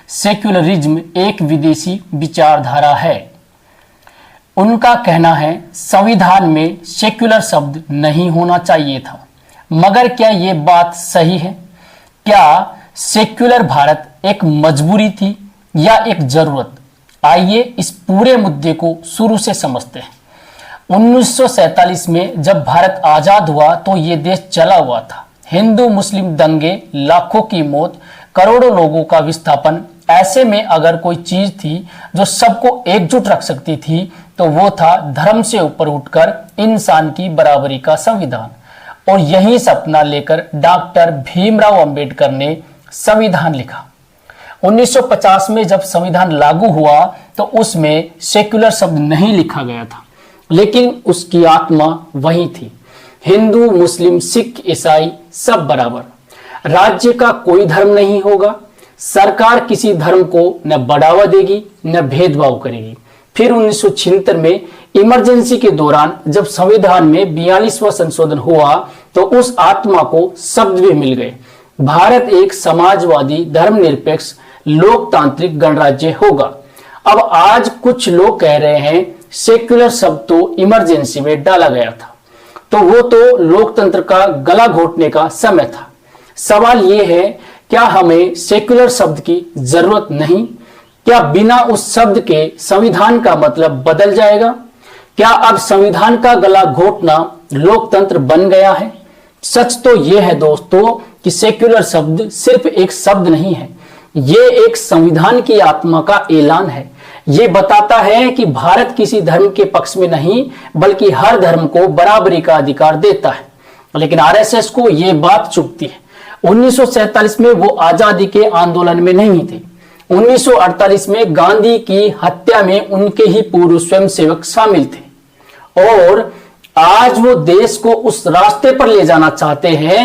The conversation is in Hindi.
सेक्युलरिज्म एक विदेशी विचारधारा है। उनका कहना है संविधान में सेक्युलर शब्द नहीं होना चाहिए था। मगर क्या ये बात सही है? क्या सेक्युलर भारत एक मजबूरी थी या एक जरूरत? आइए इस पूरे मुद्दे को शुरू से समझते हैं। 1947 में जब भारत आजाद हुआ तो ये देश जला हुआ था। हिंदू मुस्लिम दंगे, लाखों की मौत, करोड़ों लोगों का विस्थापन। ऐसे में अगर कोई चीज थी जो सबको एकजुट रख सकती थी तो वो था धर्म से ऊपर उठकर इंसान की बराबरी का संविधान। और यही सपना लेकर डॉक्टर भीमराव अंबेडकर ने संविधान लिखा। 1950 में जब संविधान लागू हुआ तो उसमें सेक्युलर शब्द नहीं लिखा गया था, लेकिन उसकी आत्मा वही थी। हिंदू मुस्लिम सिख ईसाई सब बराबर। राज्य का कोई धर्म नहीं होगा। सरकार किसी धर्म को न बढ़ावा देगी न भेदभाव करेगी। फिर 1976 में इमरजेंसी के दौरान जब संविधान में 42वां संशोधन हुआ तो उस आत्मा को शब्द भी मिल गए। भारत एक समाजवादी धर्मनिरपेक्ष लोकतांत्रिक गणराज्य होगा। अब आज कुछ लोग कह रहे हैं सेक्युलर शब्द तो इमरजेंसी में डाला गया था, तो वो तो लोकतंत्र का गला घोटने का समय था। सवाल ये है, क्या हमें सेक्युलर शब्द की जरूरत नहीं? क्या बिना उस शब्द के संविधान का मतलब बदल जाएगा? क्या अब संविधान का गला घोटना लोकतंत्र बन गया है? सच तो यह है दोस्तों कि सेक्युलर शब्द सिर्फ एक शब्द नहीं है, ये एक संविधान की आत्मा का ऐलान है। ये बताता है कि भारत किसी धर्म के पक्ष में नहीं बल्कि हर धर्म को बराबरी का अधिकार देता है। लेकिन आरएसएस को यह बात चुभती है। 1947 में वो आजादी के आंदोलन में नहीं थे। 1948 में गांधी की हत्या में उनके ही पूर्व स्वयंसेवक शामिल थे और आज वो देश को उस रास्ते पर ले जाना चाहते हैं